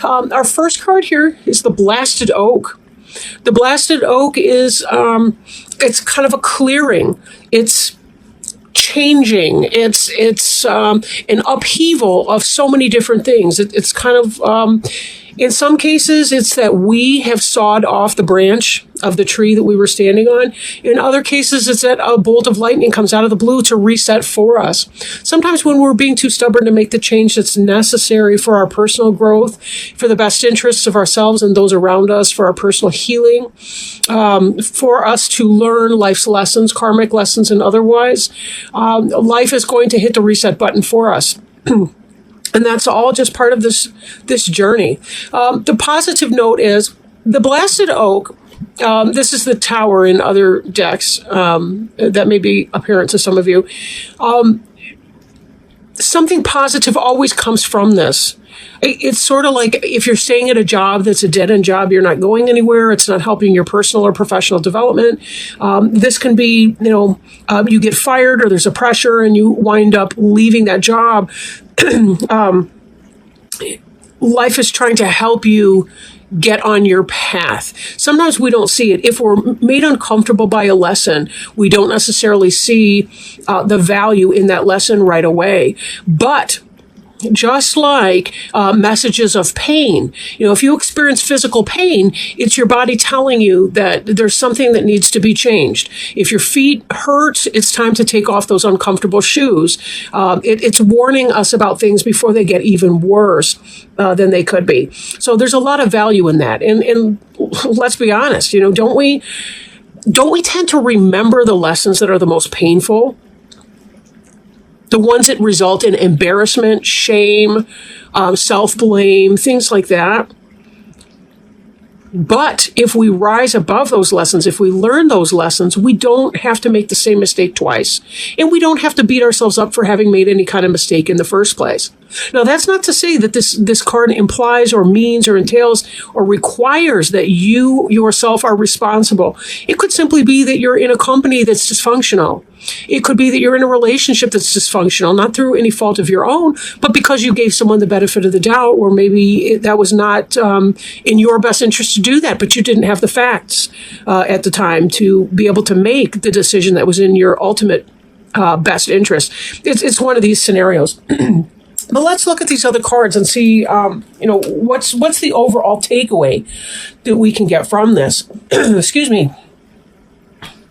our first card here is the Blasted Oak. The Blasted Oak is, it's kind of a clearing. It's changing. It's an upheaval of so many different things. It's kind of, in some cases, it's that we have sawed off the branch of the tree that we were standing on. In other cases, it's that a bolt of lightning comes out of the blue to reset for us. Sometimes when we're being too stubborn to make the change that's necessary for our personal growth, for the best interests of ourselves and those around us, for our personal healing, for us to learn life's lessons, karmic lessons and otherwise, life is going to hit the reset button for us. And that's all just part of this journey. The positive note is the Blasted Oak. This is the Tower in other decks that may be apparent to some of you. Something positive always comes from this. It's sort of like if you're staying at a job that's a dead-end job, you're not going anywhere, it's not helping your personal or professional development. This can be, you get fired or there's a pressure and you wind up leaving that job. Life is trying to help you get on your path. Sometimes we don't see it. If we're made uncomfortable by a lesson, we don't necessarily see the value in that lesson right away. But just like messages of pain, if you experience physical pain, it's your body telling you that there's something that needs to be changed. If your feet hurt, it's time to take off those uncomfortable shoes. It's warning us about things before they get even worse than they could be. So there's a lot of value in that. And let's be honest, don't we tend to remember the lessons that are the most painful? The ones that result in embarrassment, shame, self-blame, things like that. But if we rise above those lessons, if we learn those lessons, we don't have to make the same mistake twice. And we don't have to beat ourselves up for having made any kind of mistake in the first place. Now, that's not to say that this card implies or means or entails or requires that you yourself are responsible. It could simply be that you're in a company that's dysfunctional. It could be that you're in a relationship that's dysfunctional, not through any fault of your own, but because you gave someone the benefit of the doubt, or maybe that was not in your best interest to do that, but you didn't have the facts at the time to be able to make the decision that was in your ultimate best interest. It's one of these scenarios. But let's look at these other cards and see, what's the overall takeaway that we can get from this. Excuse me.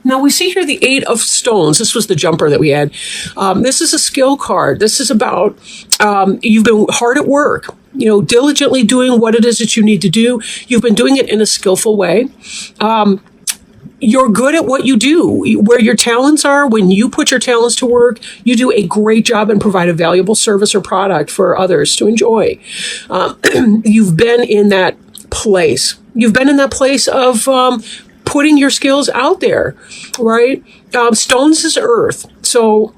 Now, we see here the Eight of Stones. This was the jumper that we had. This is a skill card. This is about you've been hard at work, diligently doing what it is that you need to do. You've been doing it in a skillful way. You're good at what you do. Where your talents are, when you put your talents to work, you do a great job and provide a valuable service or product for others to enjoy. You've been in that place. You've been in that place of putting your skills out there, right? Stones is earth. So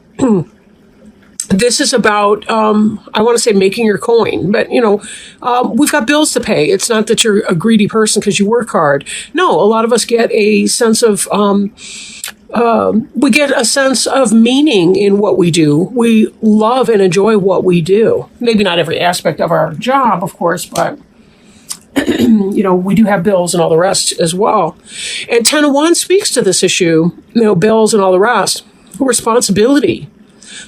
this is about, I want to say making your coin, but we've got bills to pay. It's not that you're a greedy person because you work hard. No, a lot of us get a sense of, we get a sense of meaning in what we do. We love and enjoy what we do. Maybe not every aspect of our job, of course, but we do have bills and all the rest as well. And 10 of Wands speaks to this issue, bills and all the rest. Responsibility.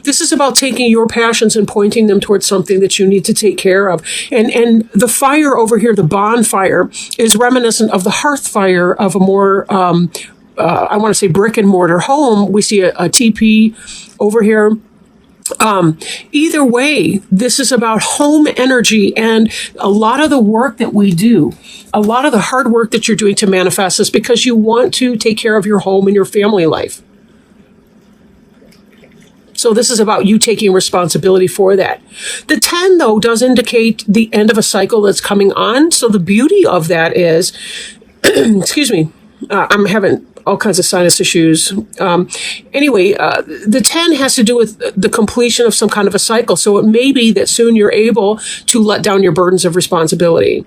This is about taking your passions and pointing them towards something that you need to take care of. And the fire over here, the bonfire, is reminiscent of the hearth fire of a more, I want to say brick and mortar home. We see a teepee over here. Either way, this is about home energy, and a lot of the work that we do, a lot of the hard work that you're doing to manifest is because you want to take care of your home and your family life. So this is about you taking responsibility for that. The 10, though, does indicate the end of a cycle that's coming on. So the beauty of that is, excuse me, I'm having all kinds of sinus issues. The 10 has to do with the completion of some kind of a cycle. So it may be that soon you're able to let down your burdens of responsibility.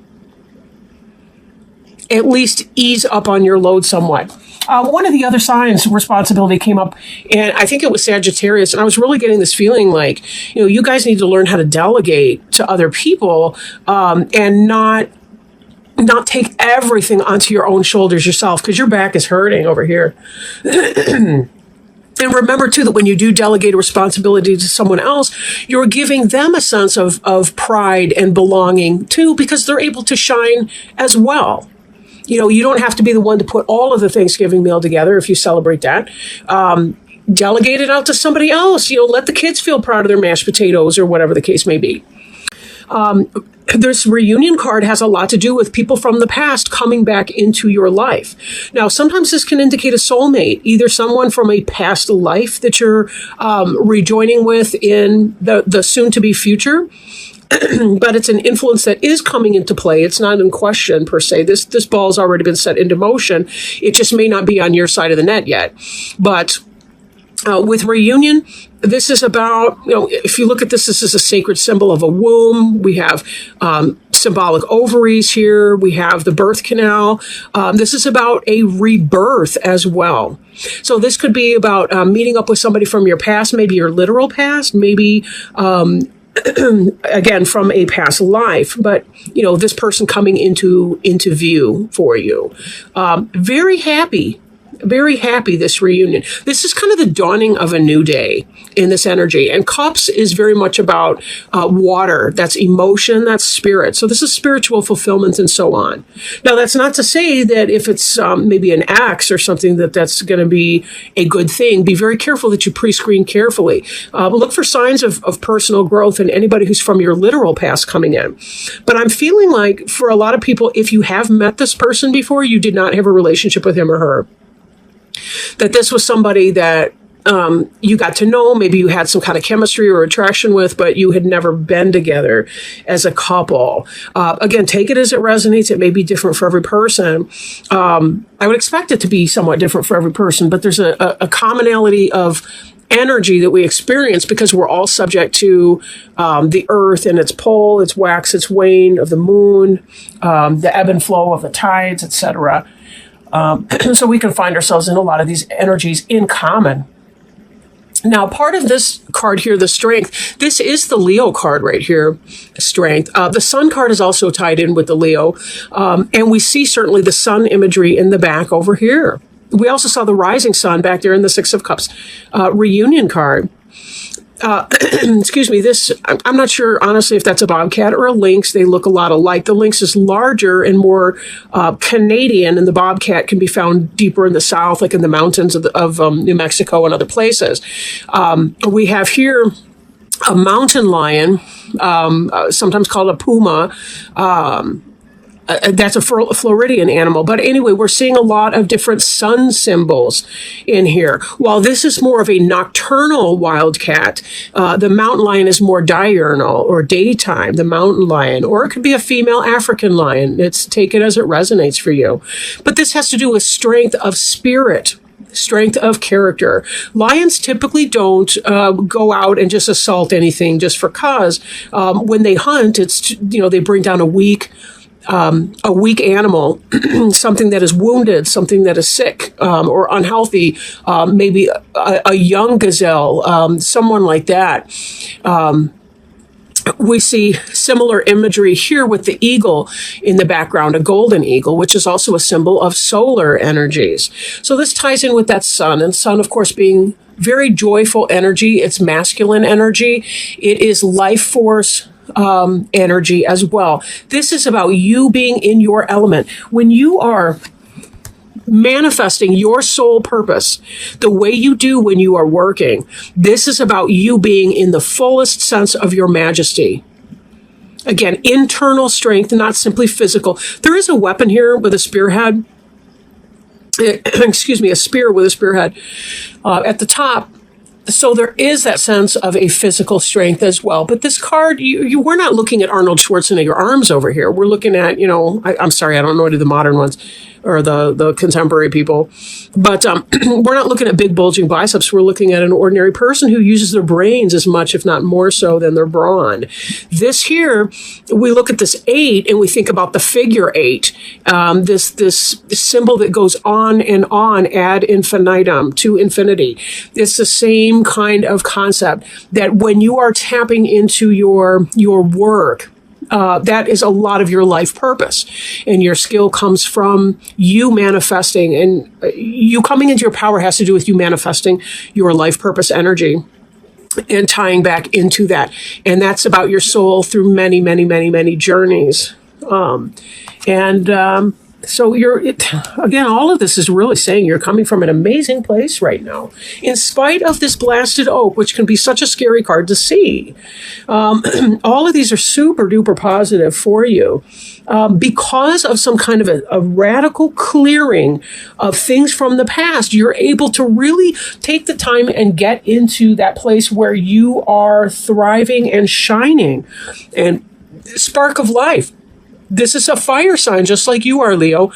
At least ease up on your load somewhat. One of the other signs, responsibility, came up, and I think it was Sagittarius. And I was really getting this feeling like, you guys need to learn how to delegate to other people, and not take everything onto your own shoulders yourself, because your back is hurting over here. And remember, too, that when you do delegate a responsibility to someone else, you're giving them a sense of pride and belonging, too, because they're able to shine as well. You don't have to be the one to put all of the Thanksgiving meal together if you celebrate that. Delegate it out to somebody else. Let the kids feel proud of their mashed potatoes or whatever the case may be. This reunion card has a lot to do with people from the past coming back into your life. Now, sometimes this can indicate a soulmate, either someone from a past life that you're rejoining with in the soon-to-be future. But it's an influence that is coming into play. It's not in question, per se. This ball's already been set into motion. It just may not be on your side of the net yet. But with reunion, this is about, if you look at this is a sacred symbol of a womb. We have symbolic ovaries here. We have the birth canal. This is about a rebirth as well. So this could be about meeting up with somebody from your past, maybe your literal past, maybe again, from a past life, but, this person coming into view for you. Very happy, this reunion. This is kind of the dawning of a new day in this energy. And cups is very much about water. That's emotion, that's spirit. So this is spiritual fulfillment and so on. Now, that's not to say that if it's maybe an axe or something that's going to be a good thing. Be very careful that you pre-screen carefully. Look for signs of personal growth in anybody who's from your literal past coming in. But I'm feeling like for a lot of people, if you have met this person before, you did not have a relationship with him or her. That this was somebody that you got to know, maybe you had some kind of chemistry or attraction with, but you had never been together as a couple. Again, take it as it resonates. It may be different for every person. I would expect it to be somewhat different for every person, but there's a commonality of energy that we experience because we're all subject to the earth and its pull, its wax, its wane of the moon, the ebb and flow of the tides, etc. So we can find ourselves in a lot of these energies in common. Now, part of this card here, the strength, this is the Leo card right here, strength. The sun card is also tied in with the Leo. And we see certainly the sun imagery in the back over here. We also saw the rising sun back there in the Six of Cups reunion card. Excuse me, this, I'm not sure, honestly, if that's a bobcat or a lynx. They look a lot alike. The lynx is larger and more Canadian, and the bobcat can be found deeper in the south, like in the mountains of New Mexico and other places. We have here a mountain lion, sometimes called a puma. That's a Floridian animal. But anyway, we're seeing a lot of different sun symbols in here. While this is more of a nocturnal wildcat, the mountain lion is more diurnal or daytime, the mountain lion. Or it could be a female African lion. Take it as it resonates for you. But this has to do with strength of spirit. Strength of character. Lions typically don't go out and just assault anything just for cause. When they hunt, it's, they bring down a weak animal, something that is wounded, something that is sick or unhealthy, maybe a young gazelle, someone like that. We see similar imagery here with the eagle in the background, a golden eagle, which is also a symbol of solar energies. So this ties in with that sun, and sun, of course, being very joyful energy. It's masculine energy. It is life force energy as well. This is about you being in your element. When you are manifesting your soul purpose the way you do when you are working, this is about you being in the fullest sense of your majesty. Again, internal strength, not simply physical. There is a weapon here with a spearhead. Excuse me, a spear with a spearhead. At the top, So there is that sense of a physical strength as well. But this card, we're not looking at Arnold Schwarzenegger arms over here. We're looking at, I'm sorry, I don't know any of the modern ones or the contemporary people. But we're not looking at big bulging biceps. We're looking at an ordinary person who uses their brains as much, if not more so, than their brawn. This here, we look at this 8 and we think about the figure 8, this symbol that goes on and on ad infinitum, to infinity. It's the same kind of concept that when you are tapping into your work, that is a lot of your life purpose, and your skill comes from you manifesting, and you coming into your power has to do with you manifesting your life purpose energy and tying back into that. And that's about your soul through many, many, many, many journeys. So again, all of this is really saying you're coming from an amazing place right now, in spite of this blasted oak, which can be such a scary card to see. All of these are super duper positive for you. Because of some kind of a radical clearing of things from the past, you're able to really take the time and get into that place where you are thriving and shining and spark of life. This is a fire sign, just like you are, Leo.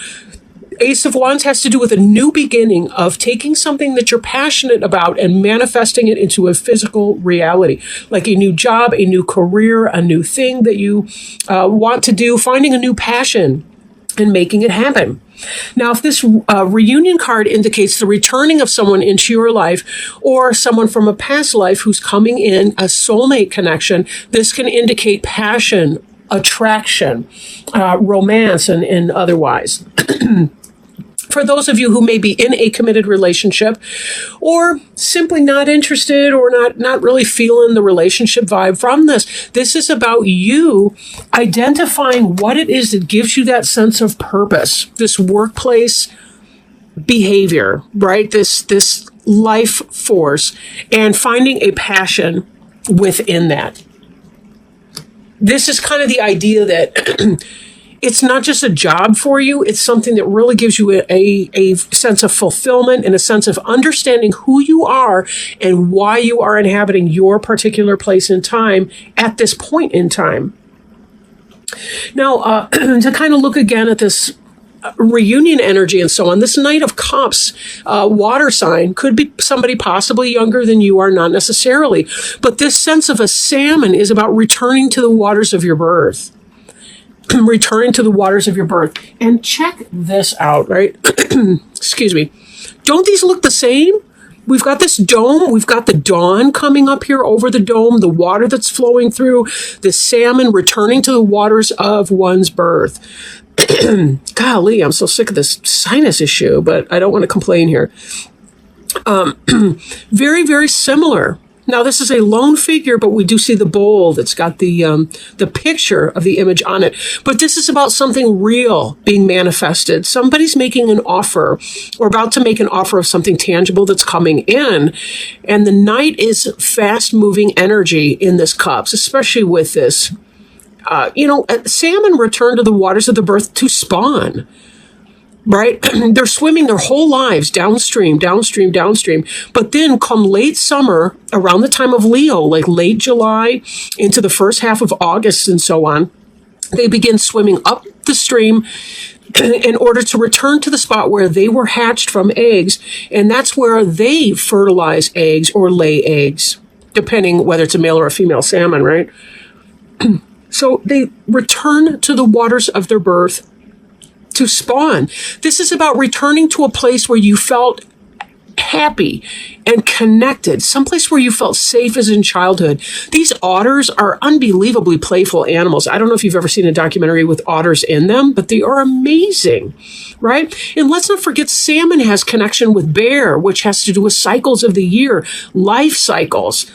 Ace of Wands has to do with a new beginning of taking something that you're passionate about and manifesting it into a physical reality, like a new job, a new career, a new thing that you want to do, finding a new passion and making it happen. Now, if this reunion card indicates the returning of someone into your life or someone from a past life who's coming in, a soulmate connection, this can indicate passion, attraction, romance, and otherwise. For those of you who may be in a committed relationship or simply not interested or not really feeling the relationship vibe from this is about you identifying what it is that gives you that sense of purpose, this workplace behavior, right? This life force, and finding a passion within that. This is kind of the idea that it's not just a job for you. It's something that really gives you a sense of fulfillment and a sense of understanding who you are and why you are inhabiting your particular place in time at this point in time. Now, to kind of look again at this reunion energy and so on, this Knight of Cups water sign could be somebody possibly younger than you are, not necessarily. But this sense of a salmon is about returning to the waters of your birth. Returning to the waters of your birth. And check this out, right? Excuse me. Don't these look the same? We've got this dome. We've got the dawn coming up here over the dome, the water that's flowing through, the salmon returning to the waters of one's birth. Golly, I'm so sick of this sinus issue, but I don't want to complain here. Very, very similar. Now, this is a lone figure, but we do see the bowl that's got the picture of the image on it. But this is about something real being manifested. Somebody's making an offer or about to make an offer of something tangible that's coming in. And the Knight is fast-moving energy in this cups, especially with this. Salmon return to the waters of the birth to spawn, right? They're swimming their whole lives downstream. But then come late summer, around the time of Leo, like late July into the first half of August and so on, they begin swimming up the stream in order to return to the spot where they were hatched from eggs. And that's where they fertilize eggs or lay eggs, depending whether it's a male or a female salmon, right? So they return to the waters of their birth to spawn. This is about returning to a place where you felt happy and connected, someplace where you felt safe as in childhood. These otters are unbelievably playful animals. I don't know if you've ever seen a documentary with otters in them, but they are amazing, right? And let's not forget salmon has connection with bear, which has to do with cycles of the year, life cycles.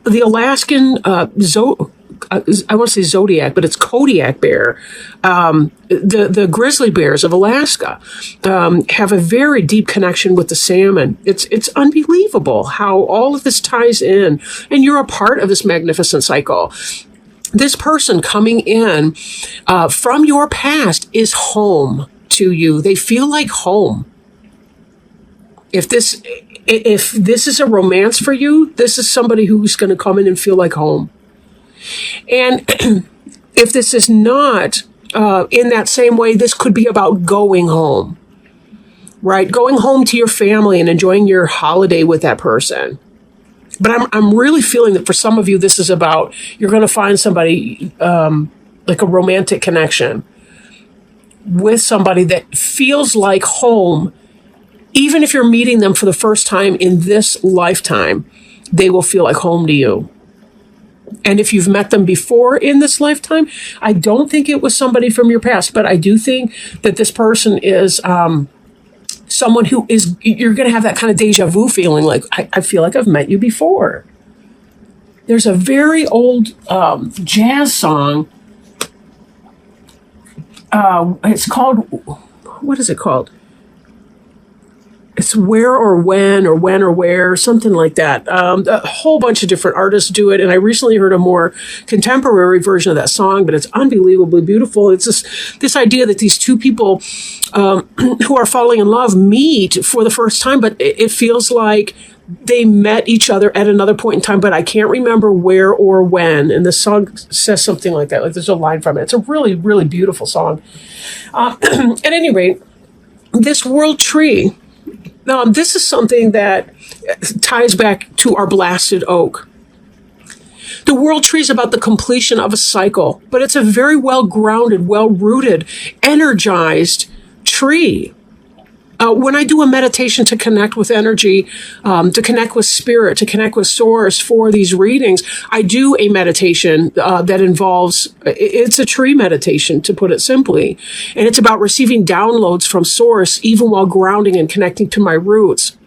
The Alaskan I want to say zodiac, but it's Kodiak bear. The grizzly bears of Alaska have a very deep connection with the salmon. It's unbelievable how all of this ties in, and you're a part of this magnificent cycle. This person coming in from your past is home to you. They feel like home. If this If this is a romance for you, this is somebody who's going to come in and feel like home. And if this is not in that same way, this could be about going home, right? Going home to your family and enjoying your holiday with that person. But I'm really feeling that for some of you, this is about, you're going to find somebody, like a romantic connection with somebody that feels like home. Even if you're meeting them for the first time in this lifetime, they will feel like home to you. And if you've met them before in this lifetime, I don't think it was somebody from your past, but I do think that this person is someone who is, you're going to have that kind of deja vu feeling, like, I feel like I've met you before. There's a very old jazz song. It's called, what is it called? It's Where or When or Where, something like that. A whole bunch of different artists do it. And I recently heard a more contemporary version of that song, but it's unbelievably beautiful. It's this idea that these two people who are falling in love meet for the first time, but it feels like they met each other at another point in time, but I can't remember where or when. And the song says something like that. Like there's a line from it. It's a really, really beautiful song. At any rate, this world tree, this is something that ties back to our blasted oak. The world tree is about the completion of a cycle, but it's a very well-grounded, well-rooted, energized tree. When I do a meditation to connect with energy, to connect with spirit, to connect with source for these readings, I do a meditation that involves, it's a tree meditation, to put it simply. And it's about receiving downloads from source, even while grounding and connecting to my roots.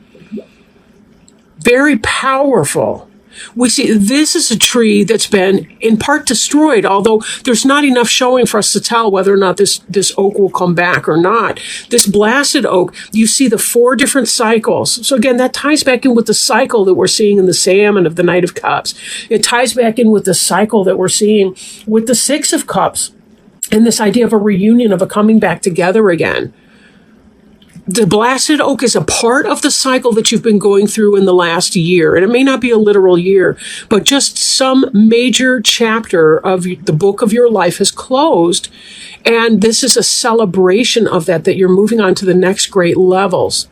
Very powerful. We see this is a tree that's been in part destroyed, although there's not enough showing for us to tell whether or not this oak will come back or not. This blasted oak, you see the 4 different cycles. So again, that ties back in with the cycle that we're seeing in the Salmon of the Knight of Cups. It ties back in with the cycle that we're seeing with the 6 of Cups and this idea of a reunion, of a coming back together again. The blasted oak is a part of the cycle that you've been going through in the last year. And it may not be a literal year, but just some major chapter of the book of your life has closed. And this is a celebration of that you're moving on to the next great levels.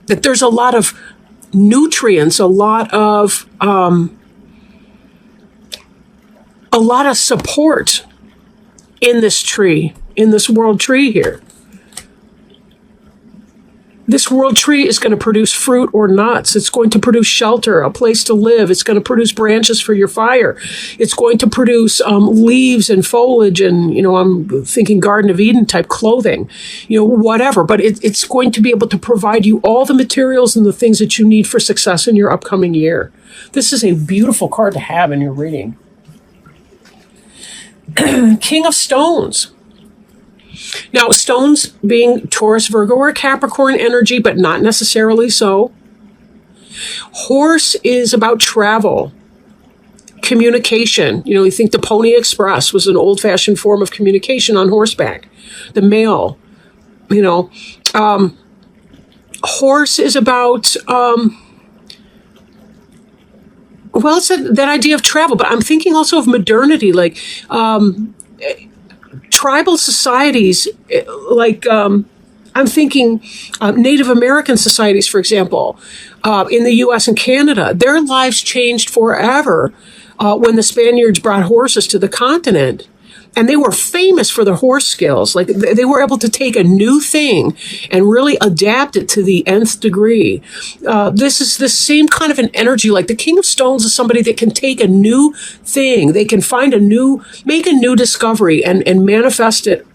That there's a lot of nutrients, a lot of support in this tree, in this world tree here. This world tree is going to produce fruit or nuts. It's going to produce shelter, a place to live. It's going to produce branches for your fire. It's going to produce leaves and foliage and, I'm thinking Garden of Eden type clothing, whatever. But it's going to be able to provide you all the materials and the things that you need for success in your upcoming year. This is a beautiful card to have in your reading. King of Stones. Now, stones being Taurus, Virgo, or Capricorn energy, but not necessarily so. Horse is about travel, communication. You think the Pony Express was an old-fashioned form of communication on horseback. The mail, horse is about, it's that idea of travel, but I'm thinking also of modernity, like, tribal societies, like I'm thinking Native American societies, for example, in the U.S. and Canada, their lives changed forever when the Spaniards brought horses to the continent. And they were famous for their horse skills. Like they were able to take a new thing and really adapt it to the nth degree. This is the same kind of an energy. Like the King of Stones is somebody that can take a new thing. They can make a new discovery and manifest it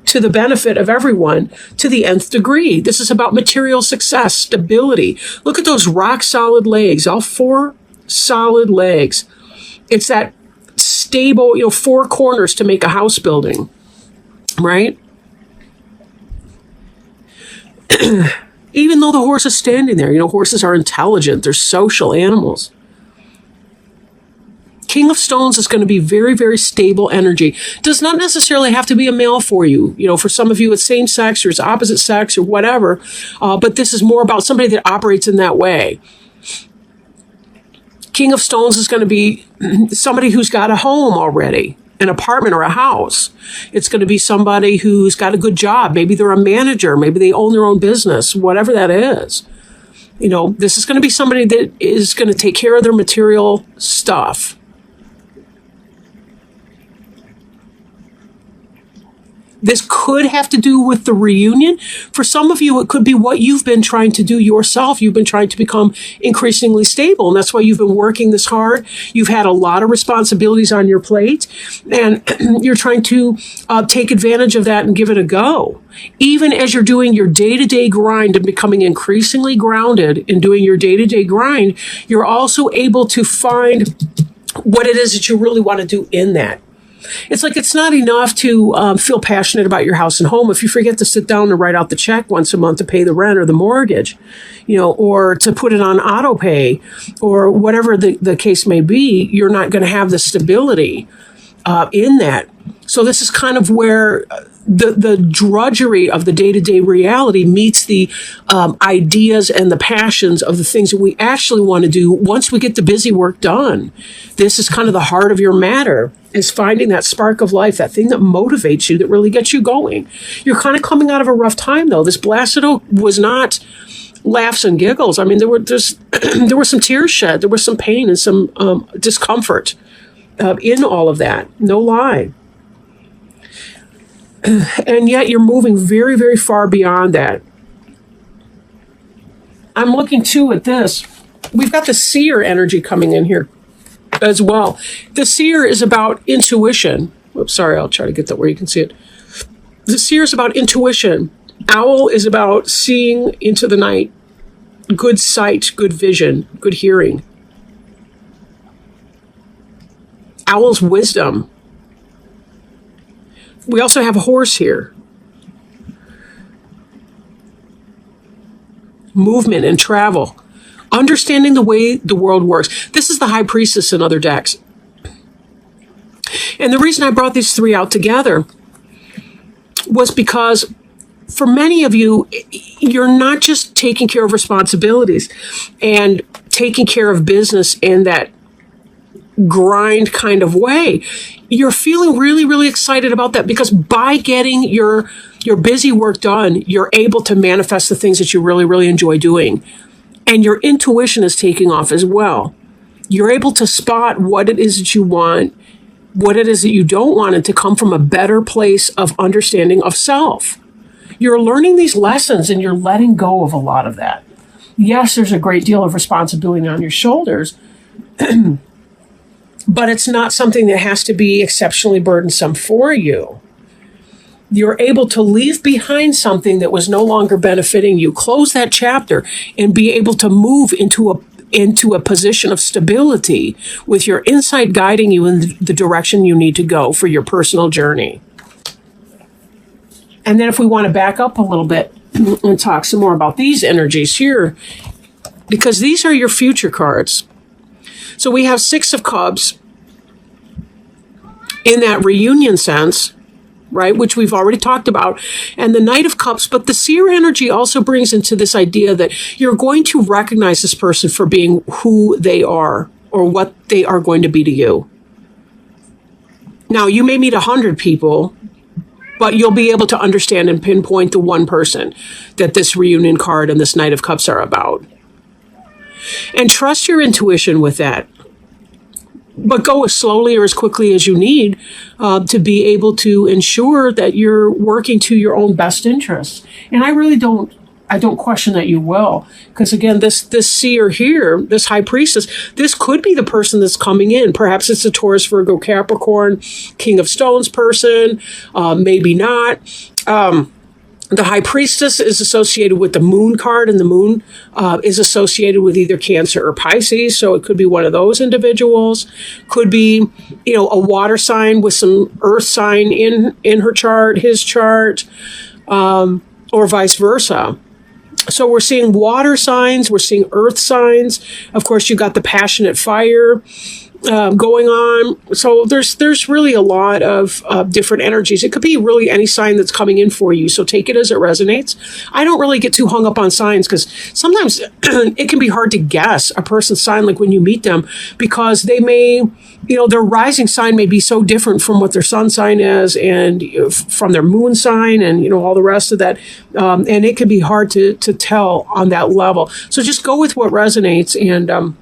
to the benefit of everyone to the nth degree. This is about material success, stability. Look at those rock solid legs, all 4 solid legs. It's that stable, 4 corners to make a house building, right? Even though the horse is standing there, horses are intelligent, they're social animals. King of Stones is going to be very, very stable energy. Does not necessarily have to be a male for you. You know, for some of you, it's same sex or it's opposite sex or whatever. But this is more about somebody that operates in that way. King of Stones is going to be somebody who's got a home already, an apartment or a house. It's going to be somebody who's got a good job. Maybe they're a manager. Maybe they own their own business, whatever that is. You know, this is going to be somebody that is going to take care of their material stuff. This could have to do with the reunion. For some of you, it could be what you've been trying to do yourself. You've been trying to become increasingly stable, and that's why you've been working this hard. You've had a lot of responsibilities on your plate, and you're trying to take advantage of that and give it a go. Even as you're doing your day-to-day grind and becoming increasingly grounded in doing your day-to-day grind, you're also able to find what it is that you really want to do in that. It's like it's not enough to feel passionate about your house and home if you forget to sit down and write out the check once a month to pay the rent or the mortgage, you know, or to put it on auto pay or whatever the case may be. You're not going to have the stability in that. So this is kind of where the drudgery of the day-to-day reality meets the ideas and the passions of the things that we actually want to do once we get the busy work done. This is kind of the heart of your matter, is finding that spark of life, that thing that motivates you, that really gets you going. You're kind of coming out of a rough time, though. This Blasted Oak was not laughs and giggles. I mean, there were some tears shed. There was some pain and some discomfort in all of that. No lie. And yet you're moving very, very far beyond that. I'm looking too at this. We've got the seer energy coming in here as well. The seer is about intuition. Oops, sorry, I'll try to get that where you can see it. The seer is about intuition. Owl is about seeing into the night. Good sight, good vision, good hearing. Owl's wisdom. We also have a horse here. Movement and travel. Understanding the way the world works. This is the High Priestess in other decks. And the reason I brought these three out together was because for many of you, you're not just taking care of responsibilities and taking care of business in that grind kind of way. You're feeling really, really excited about that because by getting your busy work done, you're able to manifest the things that you really, really enjoy doing. And your intuition is taking off as well. You're able to spot what it is that you want, what it is that you don't want, and to come from a better place of understanding of self. You're learning these lessons and you're letting go of a lot of that. Yes, there's a great deal of responsibility on your shoulders, but it's not something that has to be exceptionally burdensome for you. You're able to leave behind something that was no longer benefiting you, close that chapter, and be able to move into a position of stability with your insight guiding you in the direction you need to go for your personal journey. And then if we want to back up a little bit and talk some more about these energies here, because these are your future cards. So we have Six of Cups in that reunion sense, right, which we've already talked about, and the Knight of Cups. But the seer energy also brings into this idea that you're going to recognize this person for being who they are or what they are going to be to you. Now, you may meet 100 people, but you'll be able to understand and pinpoint the one person that this reunion card and this Knight of Cups are about. And trust your intuition with that. But go as slowly or as quickly as you need to be able to ensure that you're working to your own best interests. And I really don't question that you will. Because again, this seer here, this High Priestess, this could be the person that's coming in. Perhaps it's a Taurus, Virgo, Capricorn, King of Stones person, maybe not. The High Priestess is associated with the Moon card, and the Moon is associated with either Cancer or Pisces, so it could be one of those individuals. Could be, a water sign with some earth sign in her chart, his chart, or vice versa. So we're seeing water signs, we're seeing earth signs. Of course, you got the passionate fire going on. So there's really a lot of different energies. It could be really any sign that's coming in for you. So take it as it resonates. I don't really get too hung up on signs because sometimes it can be hard to guess a person's sign, like when you meet them, because they may, their rising sign may be so different from what their sun sign is and from their moon sign and, all the rest of that. And it can be hard to tell on that level. So just go with what resonates and,